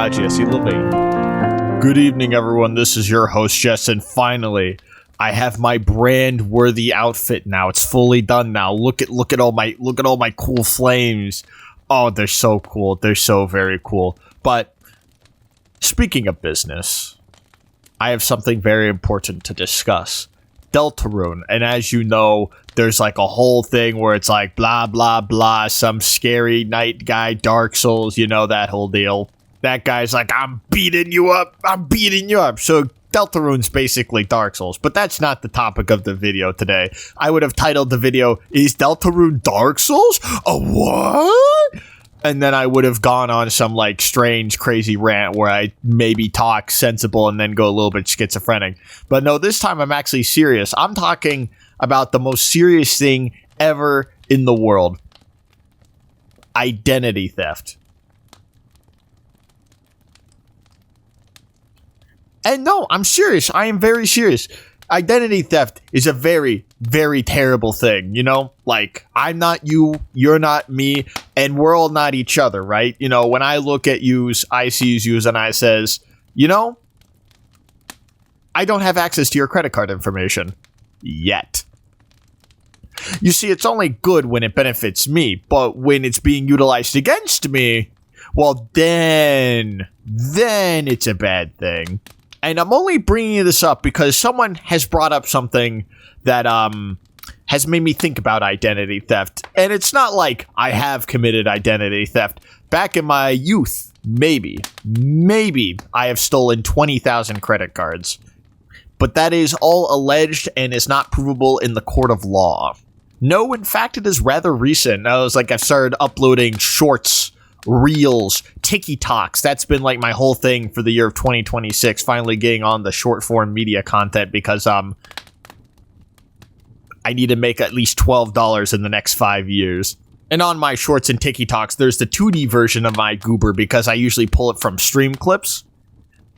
Jesse Levine. Good evening, everyone. This is your host, Jess, and finally, I have my brand-worthy outfit now. It's fully done now. Look at all my cool flames. Oh, they're so cool. They're so very cool. But speaking of business, I have something very important to discuss. Deltarune, and as you know, there's like a whole thing where it's like blah blah blah, some scary night guy, Dark Souls, you know, that whole deal. That guy's like, I'm beating you up. So Deltarune's basically Dark Souls, but that's not the topic of the video today. I would have titled the video, Is Deltarune Dark Souls? A what? And then I would have gone on some like strange, crazy rant where I maybe talk sensible and then go a little bit schizophrenic. But no, this time I'm actually serious. I'm talking about the most serious thing ever in the world. Identity theft. And no, I'm serious. I am very serious. Identity theft is a very, very terrible thing, you know? Like, I'm not you, you're not me, and we're all not each other, right? You know, when I look at yous, I see yous, and I says, you know, I don't have access to your credit card information. Yet. You see, it's only good when it benefits me, but when it's being utilized against me, well, then it's a bad thing. And I'm only bringing this up because someone has brought up something that has made me think about identity theft. And it's not like I have committed identity theft. Back in my youth, maybe I have stolen 20,000 credit cards. But that is all alleged and is not provable in the court of law. No, in fact, it is rather recent. I've started uploading shorts, reels, TikToks. That's been like my whole thing for the year of 2026, finally getting on the short form media content because I need to make at least $12 in the next 5 years. And on my shorts and TikToks, there's the 2D version of my goober because I usually pull it from stream clips.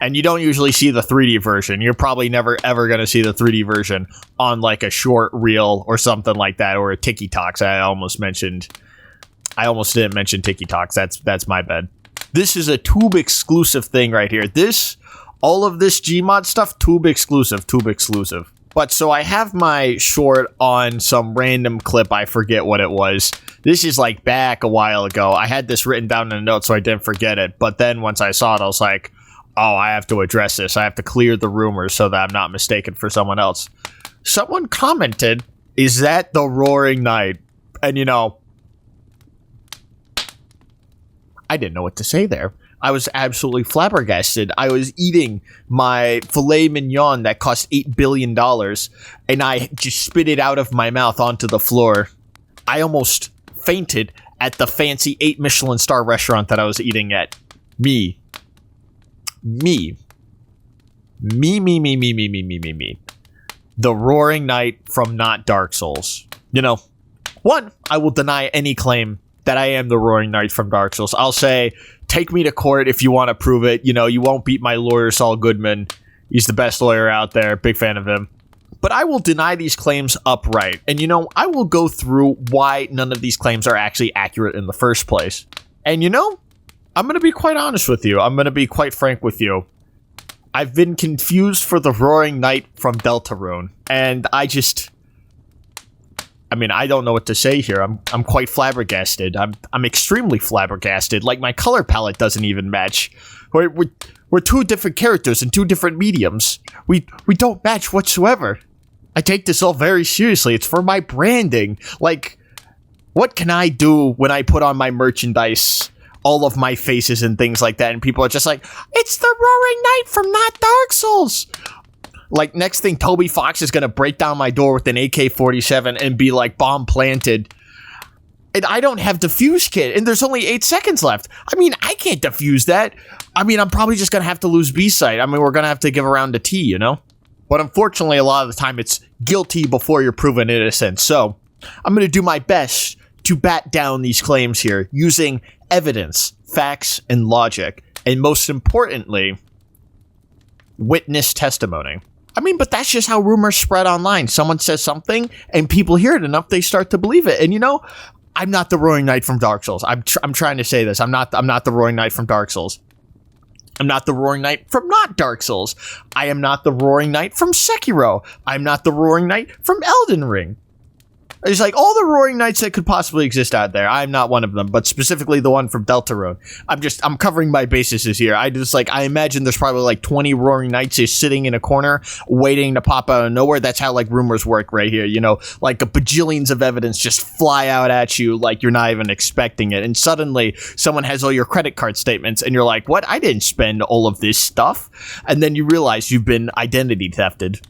And you don't usually see the 3D version. You're probably never ever going to see the 3D version on like a short reel or something like that, or a TikToks. I almost didn't mention TikToks. That's my bad. This is a tube exclusive thing right here. All of this Gmod stuff, tube exclusive. But so I have my short on some random clip. I forget what it was. This is like back a while ago. I had this written down in a note so I didn't forget it. But then once I saw it, I was like, oh, I have to address this. I have to clear the rumors so that I'm not mistaken for someone else. Someone commented, is that the Roaring Night? And you know, I didn't know what to say there. I was absolutely flabbergasted. I was eating my filet mignon that cost $8 billion, and I just spit it out of my mouth onto the floor. I almost fainted at the fancy 8 Michelin star restaurant that I was eating at. Me. The Roaring Night from not Dark Souls. You know, one, I will deny any claim that I am the Roaring Knight from Dark Souls. I'll say, take me to court if you want to prove it. You know, you won't beat my lawyer, Saul Goodman. He's the best lawyer out there. Big fan of him. But I will deny these claims upright. And, you know, I will go through why none of these claims are actually accurate in the first place. And, you know, I'm going to be quite honest with you. I'm going to be quite frank with you. I've been confused for the Roaring Knight from Deltarune. And I don't know what to say here. I'm quite flabbergasted. I'm extremely flabbergasted. Like, my color palette doesn't even match. We're two different characters in two different mediums. We don't match whatsoever. I take this all very seriously. It's for my branding. Like, what can I do when I put on my merchandise, all of my faces and things like that, and people are just like, it's the Roaring Knight from not Dark Souls. Like, next thing, Toby Fox is going to break down my door with an AK-47 and be like, bomb planted. And I don't have defuse kit, and there's only 8 seconds left. I mean, I can't defuse that. I mean, I'm probably just going to have to lose B-side. I mean, we're going to have to give a round to T, you know? But unfortunately, a lot of the time, it's guilty before you're proven innocent. So, I'm going to do my best to bat down these claims here using evidence, facts, and logic. And most importantly, witness testimony. I mean, but that's just how rumors spread online. Someone says something, and people hear it enough, they start to believe it. And you know, I'm not the Roaring Knight from Dark Souls. I'm trying to say this. I'm not the Roaring Knight from Dark Souls. I'm not the Roaring Knight from not Dark Souls. I am not the Roaring Knight from Sekiro. I'm not the Roaring Knight from Elden Ring. It's like all the Roaring Knights that could possibly exist out there. I'm not one of them, but specifically the one from Deltarune. I'm covering my bases here. I imagine there's probably like 20 Roaring Knights just sitting in a corner waiting to pop out of nowhere. That's how like rumors work right here. You know, like a bajillions of evidence just fly out at you like you're not even expecting it. And suddenly someone has all your credit card statements and you're like, what? I didn't spend all of this stuff. And then you realize you've been identity thefted.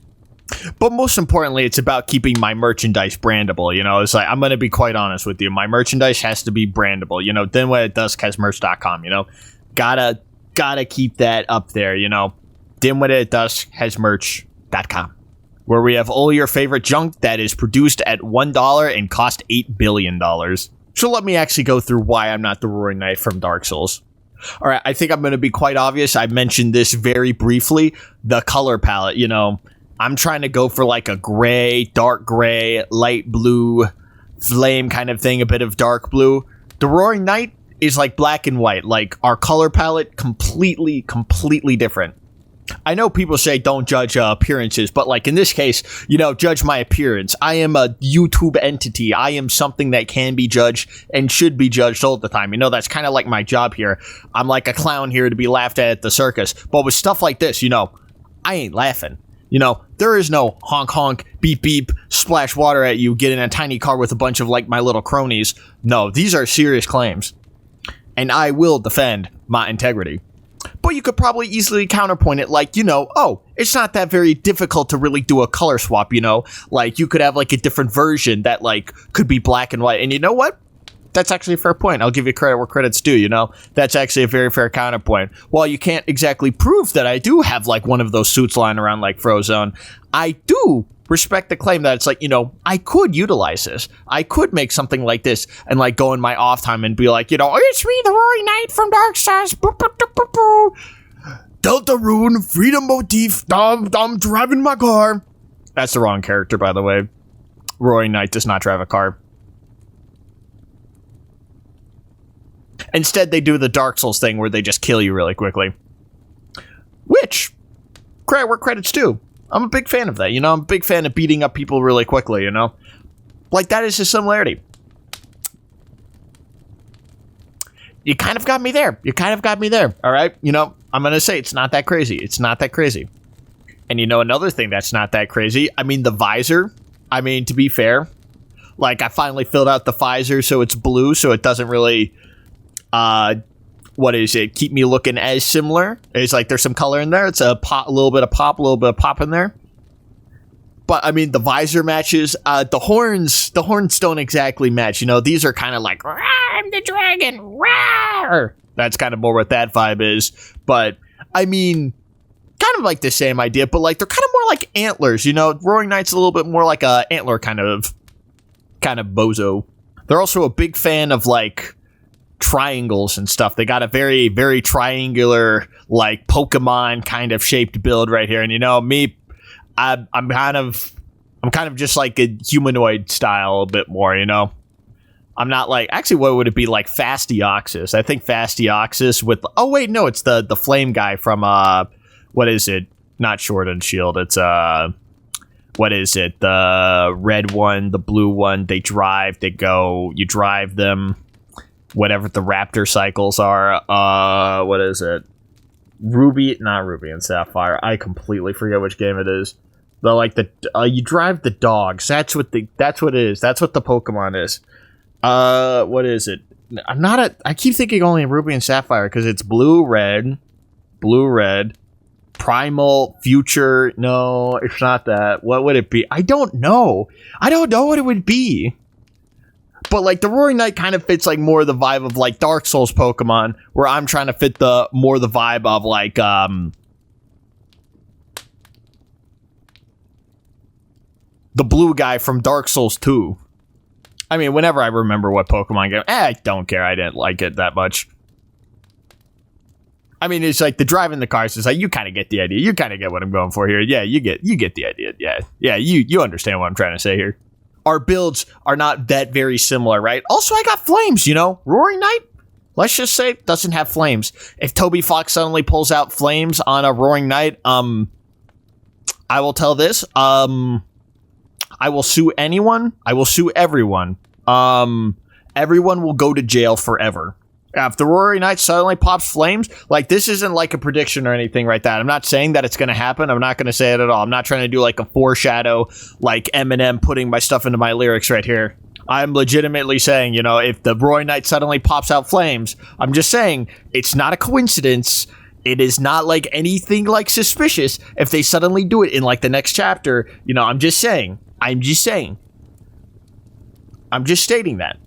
But most importantly, it's about keeping my merchandise brandable. You know, it's like, I'm going to be quite honest with you. My merchandise has to be brandable. You know, Dimwitted Dusk has merch.com, you know, gotta keep that up there. You know, Dimwitted Dusk has merch.com, where we have all your favorite junk that is produced at $1 and cost $8 billion. So let me actually go through why I'm not the Roaring Knight from Dark Souls. All right. I think I'm going to be quite obvious. I mentioned this very briefly. The color palette, you know, I'm trying to go for like a gray, dark gray, light blue, flame kind of thing, a bit of dark blue. The Roaring Knight is like black and white, like our color palette completely different. I know people say don't judge appearances, but like in this case, you know, judge my appearance. I am a YouTube entity. I am something that can be judged and should be judged all the time. You know, that's kind of like my job here. I'm like a clown here to be laughed at the circus. But with stuff like this, you know, I ain't laughing. You know, there is no honk honk, beep beep, splash water at you, get in a tiny car with a bunch of like my little cronies. No, these are serious claims. And I will defend my integrity. But you could probably easily counterpoint it like, you know, oh, it's not that very difficult to really do a color swap, you know? Like, you could have like a different version that like could be black and white. And you know what? That's actually a fair point. I'll give you credit where credit's due, you know? That's actually a very fair counterpoint. While you can't exactly prove that I do have, like, one of those suits lying around like Frozone, I do respect the claim that it's like, you know, I could utilize this. I could make something like this and, like, go in my off time and be like, you know, it's me, the Roaring Knight from Dark Souls. Deltarune, freedom motif, I'm driving my car. That's the wrong character, by the way. Roaring Knight does not drive a car. Instead, they do the Dark Souls thing where they just kill you really quickly. Which, credit where credit's due. I'm a big fan of that, you know? I'm a big fan of beating up people really quickly, you know? Like, that is a similarity. You kind of got me there. All right? You know, I'm going to say it's not that crazy. It's not that crazy. And you know another thing that's not that crazy? I mean, the visor. I mean, to be fair, like, I finally filled out the visor so it's blue, so it doesn't really... keep me looking as similar. It's like there's some color in there. It's a little bit of pop in there. But I mean, the visor matches. The horns don't exactly match. You know, these are kind of like, I'm the dragon. Rawr! That's kind of more what that vibe is. But I mean, kind of like the same idea, but like they're kind of more like antlers. You know, Roaring Knight's a little bit more like a antler kind of bozo. They're also a big fan of like triangles and stuff. They got a very, very triangular, like Pokemon kind of shaped build right here. And you know, me, I'm kind of just like a humanoid style a bit more, you know? I'm not like, actually, what would it be like? Fastioxus. I think Fastioxus with, oh wait, no, it's the flame guy from, what is it? Not Sword and Shield. It's, what is it? The red one, the blue one, they drive, they go, you drive them. Whatever the raptor cycles are. What is it? Not Ruby and Sapphire. I completely forget which game it is. But like you drive the dogs. That's what it is. That's what the Pokemon is. What is it? I keep thinking only Ruby and Sapphire because it's blue, red, primal, future. No, it's not that. What would it be? I don't know what it would be. But, like, the Roaring Knight kind of fits, like, more the vibe of, like, Dark Souls Pokemon, where I'm trying to fit the vibe of, like, the blue guy from Dark Souls 2. I mean, whenever I remember what Pokemon game, I don't care. I didn't like it that much. I mean, it's like the driving the cars is like, you kind of get the idea. You kind of get what I'm going for here. Yeah, you get the idea. Yeah, you understand what I'm trying to say here. Our builds are not that very similar, right? Also, I got flames, you know? Roaring Knight? let's just say doesn't have flames. If Toby Fox suddenly pulls out flames on a Roaring Knight, I will tell this, I will sue anyone. I will sue everyone. Everyone will go to jail forever. If the Roaring Knight suddenly pops flames, like, this isn't like a prediction or anything like that. I'm not saying that it's going to happen. I'm not going to say it at all. I'm not trying to do like a foreshadow, like Eminem putting my stuff into my lyrics right here. I'm legitimately saying, you know, if the Roaring Knight suddenly pops out flames, I'm just saying it's not a coincidence. It is not like anything like suspicious if they suddenly do it in like the next chapter. You know, I'm just saying. I'm just stating that.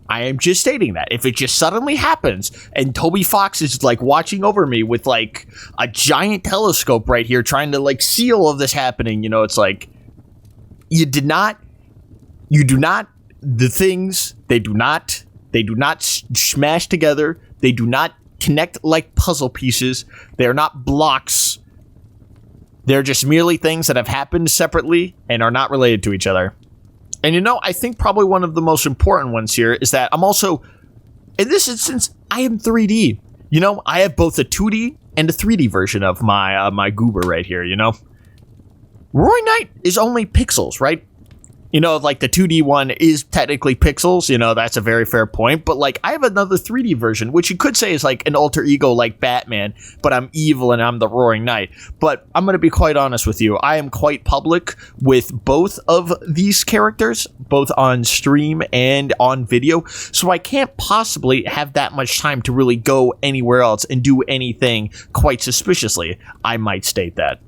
I am just stating that. If it just suddenly happens and Toby Fox is like watching over me with like a giant telescope right here trying to like see all of this happening, you know, it's like the things, they do not smash together. They do not connect like puzzle pieces. They are not blocks. They're just merely things that have happened separately and are not related to each other. And you know, I think probably one of the most important ones here is that I'm also, in this instance, I am 3D. You know, I have both a 2D and a 3D version of my goober right here, you know? Roaring Knight is only pixels, right? You know, like the 2D one is technically pixels, you know, that's a very fair point. But like, I have another 3D version, which you could say is like an alter ego like Batman, but I'm evil and I'm the Roaring Knight. But I'm going to be quite honest with you. I am quite public with both of these characters, both on stream and on video. So I can't possibly have that much time to really go anywhere else and do anything quite suspiciously. I might state that.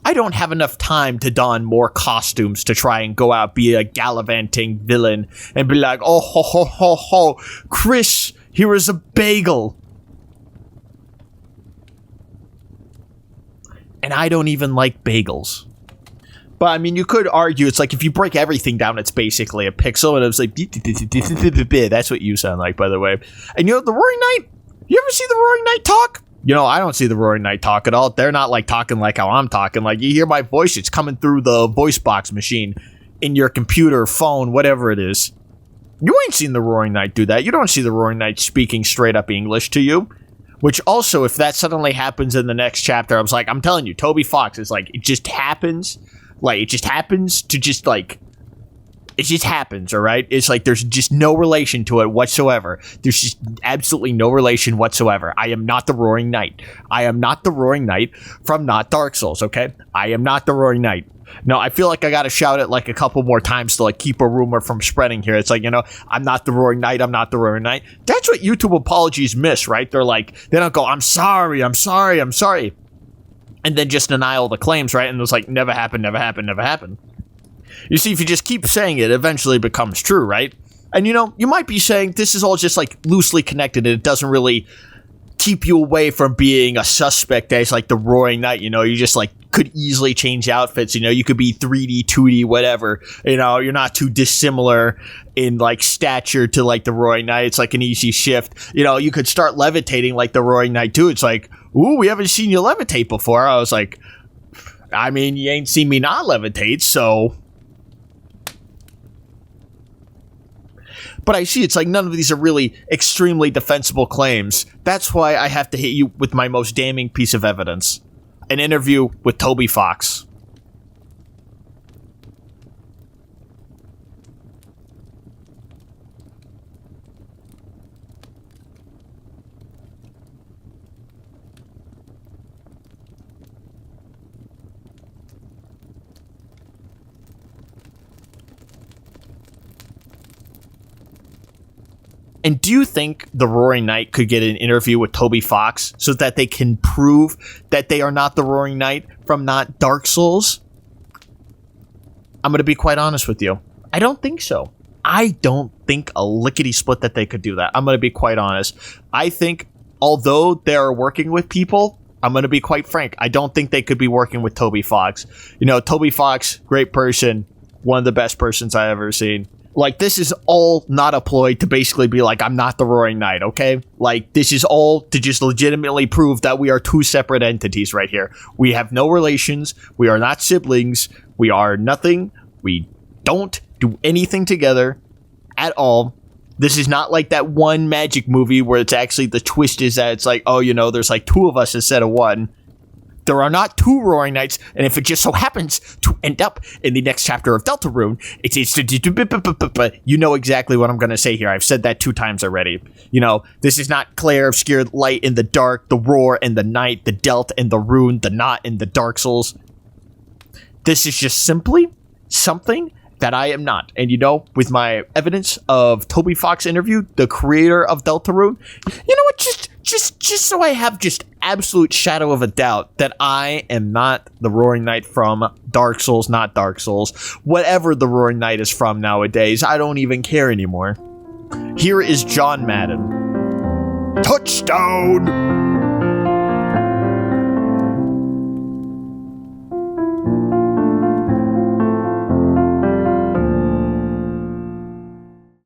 I don't have enough time to don more costumes to try and go out, be a gallivanting villain, and be like, oh, ho, ho, ho, ho, Chris, here is a bagel. And I don't even like bagels. But, I mean, you could argue, it's like, if you break everything down, it's basically a pixel, and it was like, that's what you sound like, by the way. And, you know, the Roaring Knight, you ever see the Roaring Knight talk? You know, I don't see the Roaring Knight talk at all. They're not, like, talking like how I'm talking. Like, you hear my voice, it's coming through the voice box machine in your computer, phone, whatever it is. You ain't seen the Roaring Knight do that. You don't see the Roaring Knight speaking straight up English to you. Which also, if that suddenly happens in the next chapter, I was like, I'm telling you, Toby Fox is like, it just happens. Like, it just happens to just, like, it just happens, all right? It's like there's just no relation to it whatsoever. There's just absolutely no relation whatsoever. I am not the Roaring Knight. I am not the Roaring Knight from not Dark Souls, okay? I am not the Roaring Knight. No, I feel like I gotta shout it like a couple more times to like keep a rumor from spreading here. It's like, you know, I'm not the Roaring Knight. I'm not the Roaring Knight. That's what YouTube apologies miss, right? They're like, they don't go, I'm sorry. And then just deny all the claims, right? And it's like, never happened. You see, if you just keep saying it, eventually it becomes true, right? And, you know, you might be saying this is all just, like, loosely connected and it doesn't really keep you away from being a suspect as, like, the Roaring Knight, you know? You just, like, could easily change outfits, you know? You could be 3D, 2D, whatever. You know, you're not too dissimilar in, like, stature to, like, the Roaring Knight. It's, like, an easy shift. You know, you could start levitating like the Roaring Knight, too. It's like, ooh, we haven't seen you levitate before. I was like, I mean, you ain't seen me not levitate, so... But I see it's like none of these are really extremely defensible claims. That's why I have to hit you with my most damning piece of evidence. An interview with Toby Fox. And do you think the Roaring Knight could get an interview with Toby Fox so that they can prove that they are not the Roaring Knight from not Dark Souls? I'm going to be quite honest with you. I don't think so. I don't think a lickety-split that they could do that. I'm going to be quite honest. I think, although they're working with people, I'm going to be quite frank, I don't think they could be working with Toby Fox. You know, Toby Fox, great person, one of the best persons I've ever seen. Like, this is all not a ploy to basically be like, I'm not the Roaring Knight, okay? Like, this is all to just legitimately prove that we are two separate entities right here. We have no relations. We are not siblings. We are nothing. We don't do anything together at all. This is not like that one magic movie where it's actually the twist is that it's like, oh, there's like two of us instead of one. There are not two Roaring Knights, and if it just so happens to end up in the next chapter of Deltarune, you know exactly what I'm going to say here. I've said that 2 times already. This is not Claire, obscured light in the dark, the roar and the night, the Delt and the rune, the knot and the Dark Souls. This is just simply something that I am not. And with my evidence of Toby Fox interview, the creator of Deltarune, you know what, just so I have just absolute shadow of a doubt that I am not the Roaring Knight from Dark Souls, not Dark Souls, whatever the Roaring Knight is from nowadays, I don't even care anymore. Here is John Madden. Touchdown!